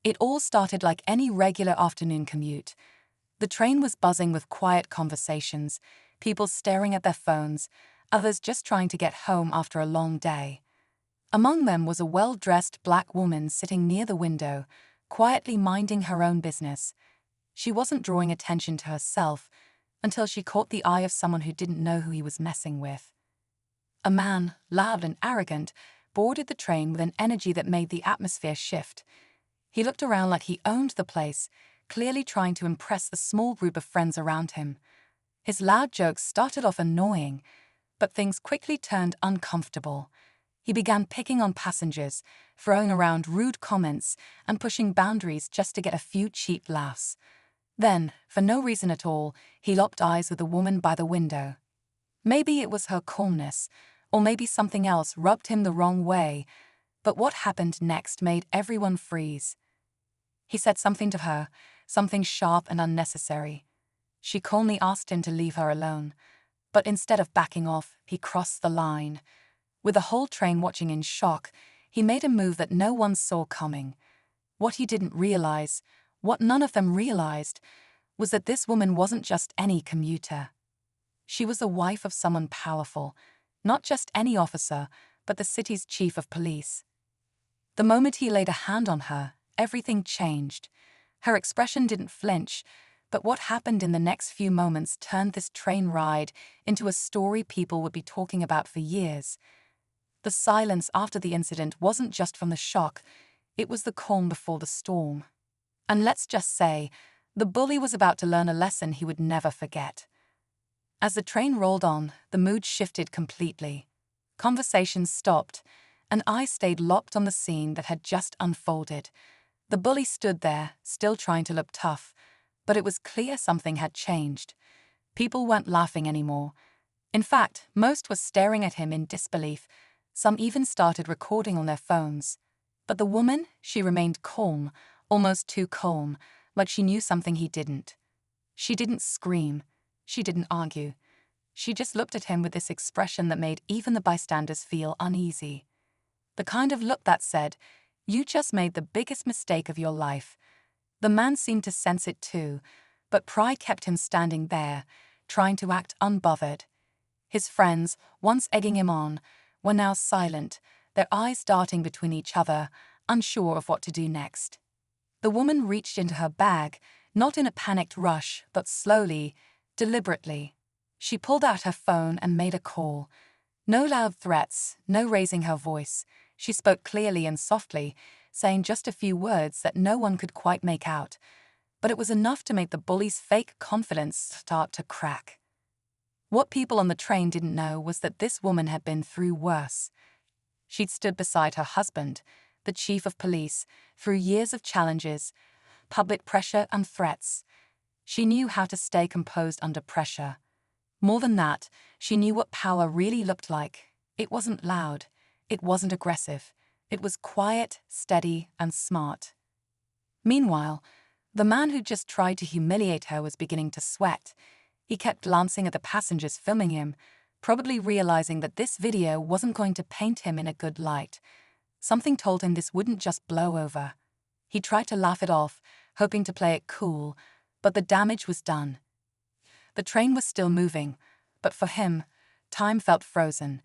It all started like any regular afternoon commute. The train was buzzing with quiet conversations, people staring at their phones, others just trying to get home after a long day. Among them was a well-dressed black woman sitting near the window, quietly minding her own business. She wasn't drawing attention to herself until she caught the eye of someone who didn't know who he was messing with. A man, loud and arrogant, boarded the train with an energy that made the atmosphere shift. He looked around like he owned the place, clearly trying to impress the small group of friends around him. His loud jokes started off annoying, but things quickly turned uncomfortable. He began picking on passengers, throwing around rude comments, and pushing boundaries just to get a few cheap laughs. Then, for no reason at all, he locked eyes with the woman by the window. Maybe it was her calmness, or maybe something else rubbed him the wrong way, but what happened next made everyone freeze. He said something to her, something sharp and unnecessary. She calmly asked him to leave her alone, but instead of backing off, he crossed the line. With the whole train watching in shock, he made a move that no one saw coming. What he didn't realize, what none of them realized, was that this woman wasn't just any commuter. She was the wife of someone powerful, not just any officer, but the city's chief of police. The moment he laid a hand on her, everything changed. Her expression didn't flinch, but what happened in the next few moments turned this train ride into a story people would be talking about for years. The silence after the incident wasn't just from the shock, it was the calm before the storm. And let's just say, the bully was about to learn a lesson he would never forget. As the train rolled on, the mood shifted completely. Conversations stopped, and eyes stayed locked on the scene that had just unfolded. The bully stood there, still trying to look tough, but it was clear something had changed. People weren't laughing anymore. In fact, most were staring at him in disbelief. Some even started recording on their phones. But the woman, she remained calm, almost too calm, like she knew something he didn't. She didn't scream. She didn't argue. She just looked at him with this expression that made even the bystanders feel uneasy. The kind of look that said, "You just made the biggest mistake of your life." The man seemed to sense it too, but pride kept him standing there, trying to act unbothered. His friends, once egging him on, were now silent, their eyes darting between each other, unsure of what to do next. The woman reached into her bag, not in a panicked rush, but slowly, deliberately. She pulled out her phone and made a call. No loud threats, no raising her voice. She spoke clearly and softly, saying just a few words that no one could quite make out. But it was enough to make the bully's fake confidence start to crack. What people on the train didn't know was that this woman had been through worse. She'd stood beside her husband, the chief of police, through years of challenges, public pressure and threats. She knew how to stay composed under pressure. More than that, she knew what power really looked like. It wasn't loud. It wasn't aggressive. It was quiet, steady, and smart. Meanwhile, the man who just tried to humiliate her was beginning to sweat. He kept glancing at the passengers filming him, probably realizing that this video wasn't going to paint him in a good light. Something told him this wouldn't just blow over. He tried to laugh it off, hoping to play it cool, but the damage was done. The train was still moving, but for him, time felt frozen.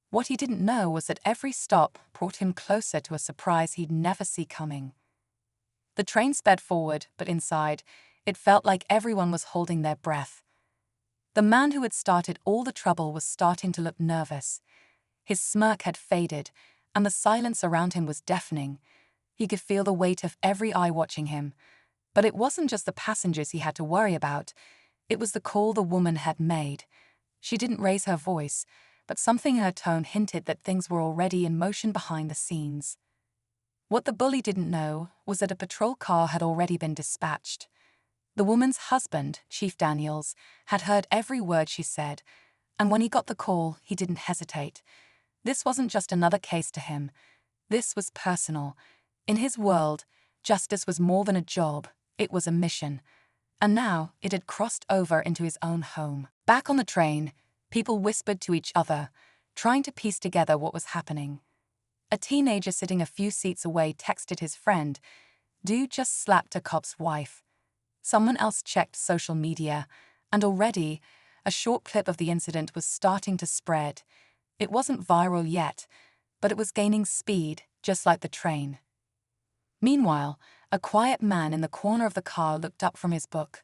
What he didn't know was that every stop brought him closer to a surprise he'd never see coming. The train sped forward, but inside, it felt like everyone was holding their breath. The man who had started all the trouble was starting to look nervous. His smirk had faded, and the silence around him was deafening. He could feel the weight of every eye watching him. But it wasn't just the passengers he had to worry about. It was the call the woman had made. She didn't raise her voice, but something in her tone hinted that things were already in motion behind the scenes. What the bully didn't know was that a patrol car had already been dispatched. The woman's husband, Chief Daniels, had heard every word she said, and when he got the call, he didn't hesitate. This wasn't just another case to him. This was personal. In his world, justice was more than a job, it was a mission. And now it had crossed over into his own home. Back on the train, people whispered to each other, trying to piece together what was happening. A teenager sitting a few seats away texted his friend, Dude just slapped a cop's wife. Someone else checked social media, and already, a short clip of the incident was starting to spread. It wasn't viral yet, but it was gaining speed, just like the train. Meanwhile, a quiet man in the corner of the car looked up from his book.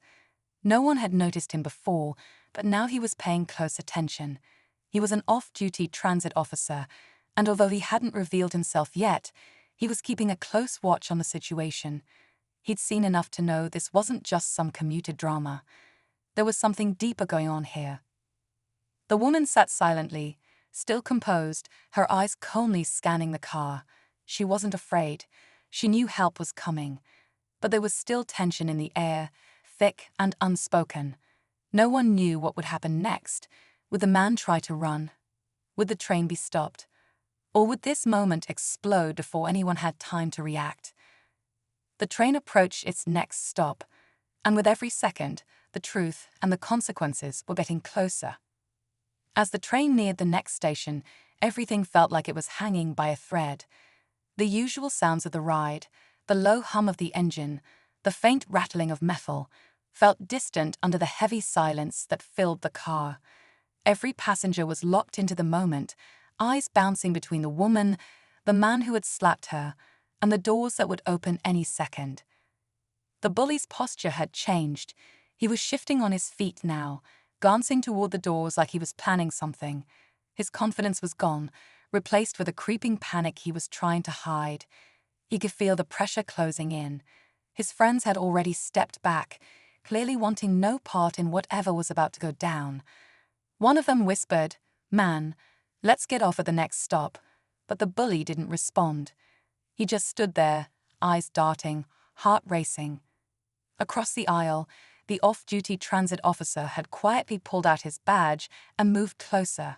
No one had noticed him before, but now he was paying close attention. He was an off-duty transit officer, and although he hadn't revealed himself yet, he was keeping a close watch on the situation. He'd seen enough to know this wasn't just some commuter drama. There was something deeper going on here. The woman sat silently, still composed, her eyes calmly scanning the car. She wasn't afraid. She knew help was coming. But there was still tension in the air, thick and unspoken. No one knew what would happen next. Would the man try to run? Would the train be stopped? Or would this moment explode before anyone had time to react? The train approached its next stop, and with every second, the truth and the consequences were getting closer. As the train neared the next station, everything felt like it was hanging by a thread. The usual sounds of the ride, the low hum of the engine, the faint rattling of metal, felt distant under the heavy silence that filled the car. Every passenger was locked into the moment, eyes bouncing between the woman, the man who had slapped her, and the doors that would open any second. The bully's posture had changed. He was shifting on his feet now, glancing toward the doors like he was planning something. His confidence was gone, replaced with a creeping panic he was trying to hide. He could feel the pressure closing in. His friends had already stepped back, clearly wanting no part in whatever was about to go down. One of them whispered, "Man, let's get off at the next stop," but the bully didn't respond. He just stood there, eyes darting, heart racing. Across the aisle, the off-duty transit officer had quietly pulled out his badge and moved closer.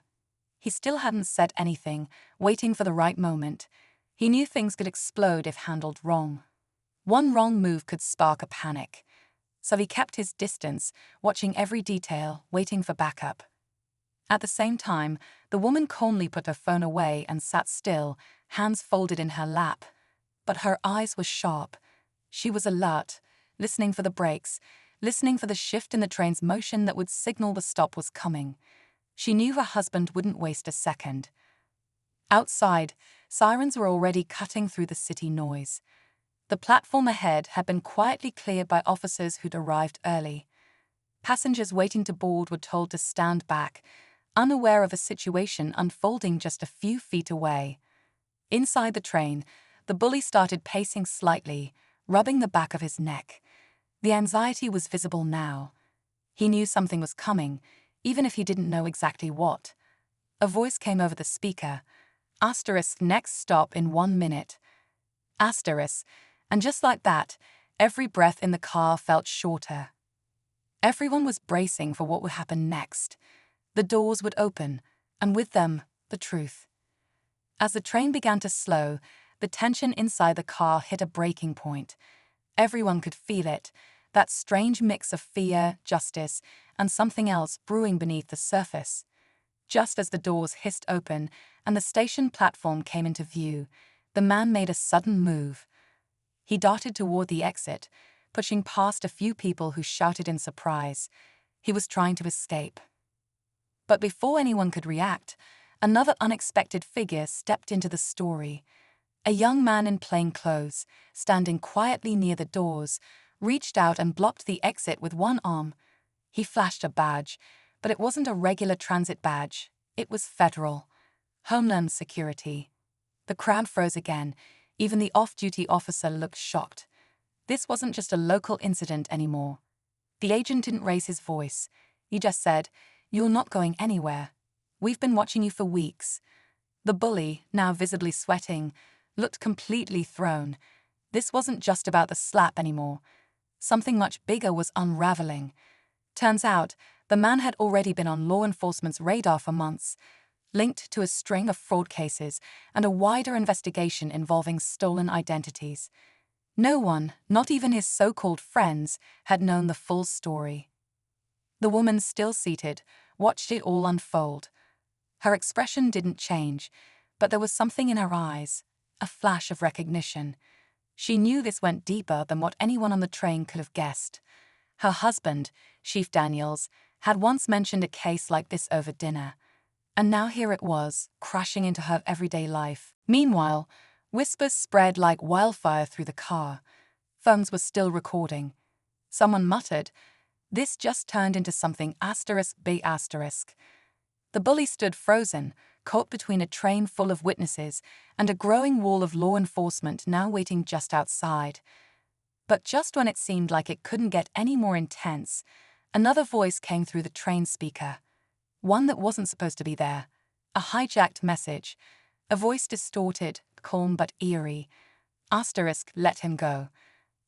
He still hadn't said anything, waiting for the right moment. He knew things could explode if handled wrong. One wrong move could spark a panic. So he kept his distance, watching every detail, waiting for backup. At the same time, the woman calmly put her phone away and sat still, hands folded in her lap. But her eyes were sharp. She was alert, listening for the brakes, listening for the shift in the train's motion that would signal the stop was coming. She knew her husband wouldn't waste a second. Outside, sirens were already cutting through the city noise. The platform ahead had been quietly cleared by officers who'd arrived early. Passengers waiting to board were told to stand back, unaware of a situation unfolding just a few feet away. Inside the train, the bully started pacing slightly, rubbing the back of his neck. The anxiety was visible now. He knew something was coming, even if he didn't know exactly what. A voice came over the speaker. Asterisk next stop in 1 minute. Asterisk, and just like that, every breath in the car felt shorter. Everyone was bracing for what would happen next. The doors would open, and with them, the truth. As the train began to slow, the tension inside the car hit a breaking point. Everyone could feel it, that strange mix of fear, justice, and something else brewing beneath the surface. Just as the doors hissed open and the station platform came into view, the man made a sudden move. He darted toward the exit, pushing past a few people who shouted in surprise. He was trying to escape. But before anyone could react, another unexpected figure stepped into the story. A young man in plain clothes, standing quietly near the doors, reached out and blocked the exit with one arm. He flashed a badge, but it wasn't a regular transit badge. It was federal. Homeland Security. The crowd froze again. Even the off-duty officer looked shocked. This wasn't just a local incident anymore. The agent didn't raise his voice. He just said, "You're not going anywhere. We've been watching you for weeks." The bully, now visibly sweating, looked completely thrown. This wasn't just about the slap anymore. Something much bigger was unraveling. Turns out, the man had already been on law enforcement's radar for months, linked to a string of fraud cases and a wider investigation involving stolen identities. No one, not even his so-called friends, had known the full story. The woman, still seated, watched it all unfold. Her expression didn't change, but there was something in her eyes, a flash of recognition. She knew this went deeper than what anyone on the train could have guessed. Her husband, Chief Daniels, had once mentioned a case like this over dinner, and now here it was, crashing into her everyday life. Meanwhile, whispers spread like wildfire through the car. Phones were still recording. Someone muttered, "This just turned into something big asterisk." The bully stood frozen, caught between a train full of witnesses and a growing wall of law enforcement now waiting just outside. But just when it seemed like it couldn't get any more intense, another voice came through the train speaker. One that wasn't supposed to be there. A hijacked message. A voice distorted, calm but eerie. Asterisk, let him go.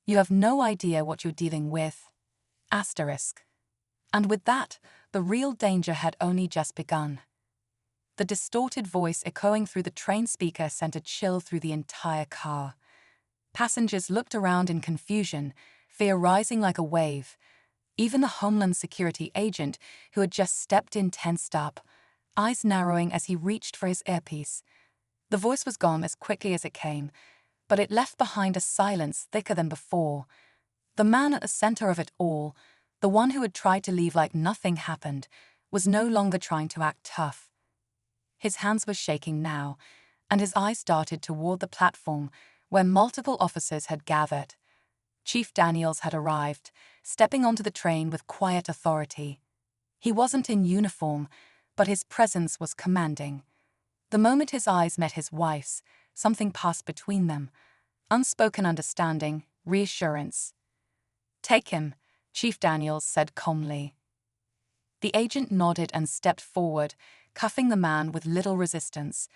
You have no idea what you're dealing with. Asterisk. And with that, the real danger had only just begun. The distorted voice echoing through the train speaker sent a chill through the entire car. Passengers looked around in confusion, fear rising like a wave. Even the Homeland Security agent who had just stepped in tensed up, eyes narrowing as he reached for his earpiece. The voice was gone as quickly as it came, but it left behind a silence thicker than before. The man at the center of it all, the one who had tried to leave like nothing happened, was no longer trying to act tough. His hands were shaking now, and his eyes darted toward the platform where multiple officers had gathered. Chief Daniels had arrived, stepping onto the train with quiet authority. He wasn't in uniform, but his presence was commanding. The moment his eyes met his wife's, something passed between them. Unspoken understanding, reassurance. "Take him," Chief Daniels said calmly. The agent nodded and stepped forward, cuffing the man with little resistance.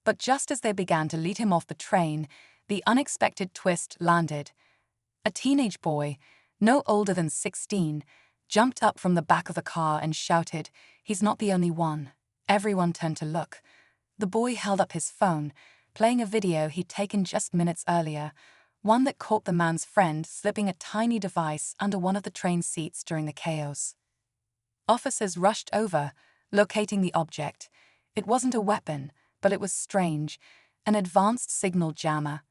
But just as they began to lead him off the train, the unexpected twist landed. A teenage boy, no older than 16, jumped up from the back of the car and shouted, "He's not the only one." Everyone turned to look. The boy held up his phone, playing a video he'd taken just minutes earlier, one that caught the man's friend slipping a tiny device under one of the train seats during the chaos. Officers rushed over, locating the object. It wasn't a weapon, but it was strange, an advanced signal jammer.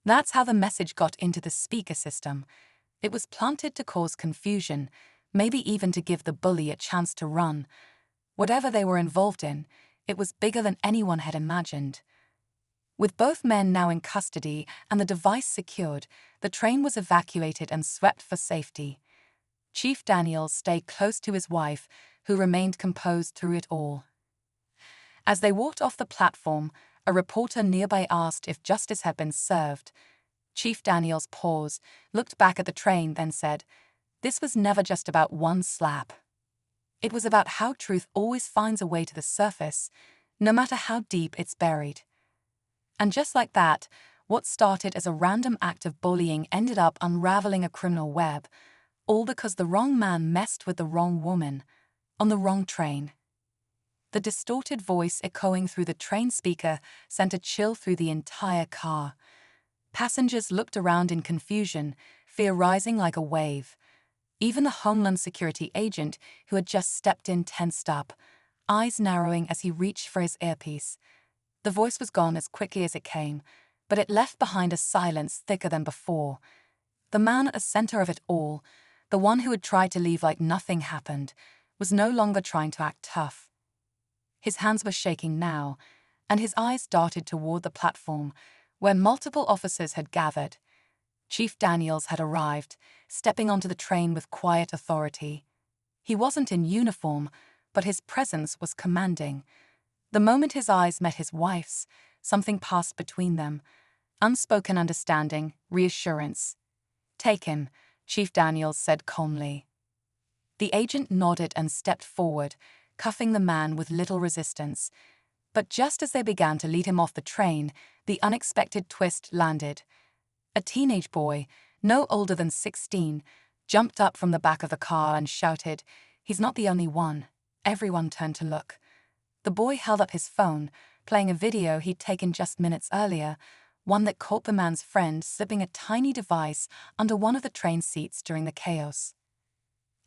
That's how the message got into the speaker system. It was planted to cause confusion, maybe even to give the bully a chance to run. Whatever they were involved in, it was bigger than anyone had imagined. With both men now in custody and the device secured, the train was evacuated and swept for safety. Chief Daniels stayed close to his wife, who remained composed through it all. As they walked off the platform, a reporter nearby asked if justice had been served. Chief Daniels paused, looked back at the train, then said, "This was never just about one slap. It was about how truth always finds a way to the surface, no matter how deep it's buried." And just like that, what started as a random act of bullying ended up unraveling a criminal web, all because the wrong man messed with the wrong woman, on the wrong train. The distorted voice echoing through the train speaker sent a chill through the entire car. Passengers looked around in confusion, fear rising like a wave. Even the Homeland Security agent who had just stepped in tensed up, eyes narrowing as he reached for his earpiece. The voice was gone as quickly as it came, but it left behind a silence thicker than before. The man at the center of it all, the one who had tried to leave like nothing happened, was no longer trying to act tough. His hands were shaking now, and his eyes darted toward the platform where multiple officers had gathered. Chief Daniels had arrived, stepping onto the train with quiet authority. He wasn't in uniform, but his presence was commanding. The moment his eyes met his wife's, something passed between them. Unspoken understanding, reassurance. "Take him," Chief Daniels said calmly. The agent nodded and stepped forward, cuffing the man with little resistance. But just as they began to lead him off the train, the unexpected twist landed. A teenage boy, no older than 16, jumped up from the back of the car and shouted, "He's not the only one." Everyone turned to look. The boy held up his phone, playing a video he'd taken just minutes earlier, one that caught the man's friend slipping a tiny device under one of the train seats during the chaos.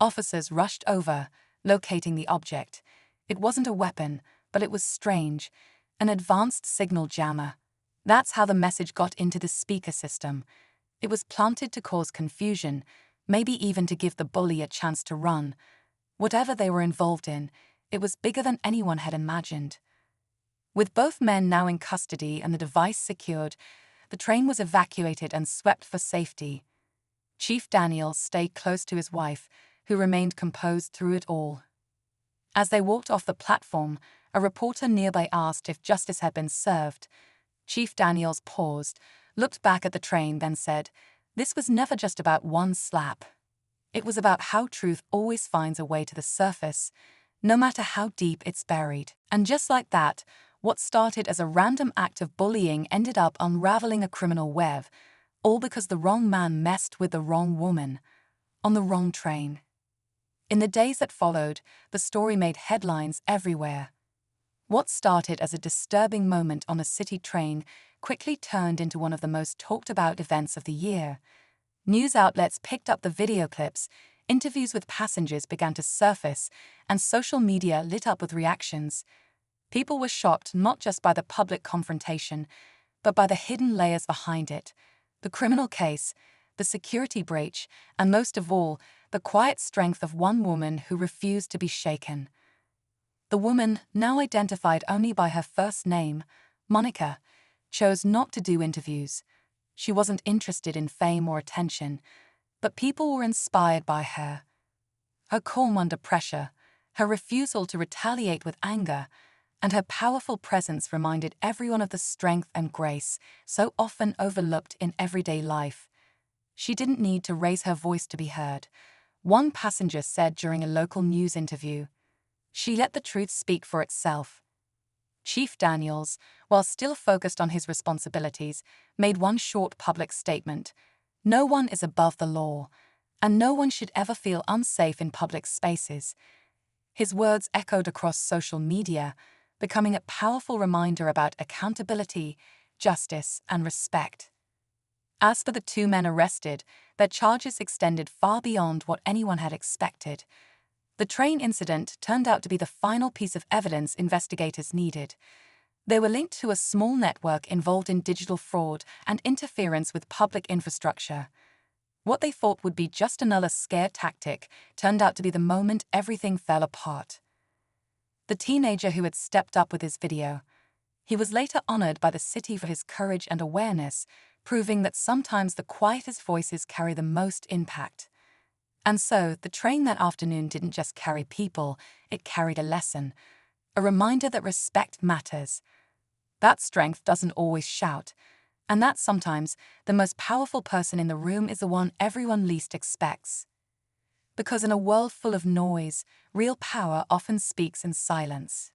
Officers rushed over, locating the object. It wasn't a weapon, but it was strange, an advanced signal jammer. That's how the message got into the speaker system. It was planted to cause confusion, maybe even to give the bully a chance to run. Whatever they were involved in, it was bigger than anyone had imagined. With both men now in custody and the device secured, the train was evacuated and swept for safety. Chief Daniels stayed close to his wife, who remained composed through it all. As they walked off the platform, a reporter nearby asked if justice had been served. Chief Daniels paused, looked back at the train, then said, "This was never just about one slap. It was about how truth always finds a way to the surface, no matter how deep it's buried." And just like that, what started as a random act of bullying ended up unraveling a criminal web, all because the wrong man messed with the wrong woman, on the wrong train. In the days that followed, the story made headlines everywhere. What started as a disturbing moment on a city train quickly turned into one of the most talked about events of the year. News outlets picked up the video clips, interviews with passengers began to surface, and social media lit up with reactions. People were shocked not just by the public confrontation, but by the hidden layers behind it: the criminal case, the security breach, and most of all, the quiet strength of one woman who refused to be shaken. The woman, now identified only by her first name, Monica, chose not to do interviews. She wasn't interested in fame or attention, but people were inspired by her. Her calm under pressure, her refusal to retaliate with anger, and her powerful presence reminded everyone of the strength and grace so often overlooked in everyday life. She didn't need to raise her voice to be heard. One passenger said during a local news interview, "She let the truth speak for itself." Chief Daniels, while still focused on his responsibilities, made one short public statement: "No one is above the law, and no one should ever feel unsafe in public spaces." His words echoed across social media, becoming a powerful reminder about accountability, justice, and respect. As for the two men arrested, their charges extended far beyond what anyone had expected. The train incident turned out to be the final piece of evidence investigators needed. They were linked to a small network involved in digital fraud and interference with public infrastructure. What they thought would be just another scare tactic turned out to be the moment everything fell apart. The teenager who had stepped up with his video. He was later honored by the city for his courage and awareness, proving that sometimes the quietest voices carry the most impact. And so, the train that afternoon didn't just carry people, it carried a lesson, a reminder that respect matters. That strength doesn't always shout, and that sometimes the most powerful person in the room is the one everyone least expects. Because in a world full of noise, real power often speaks in silence.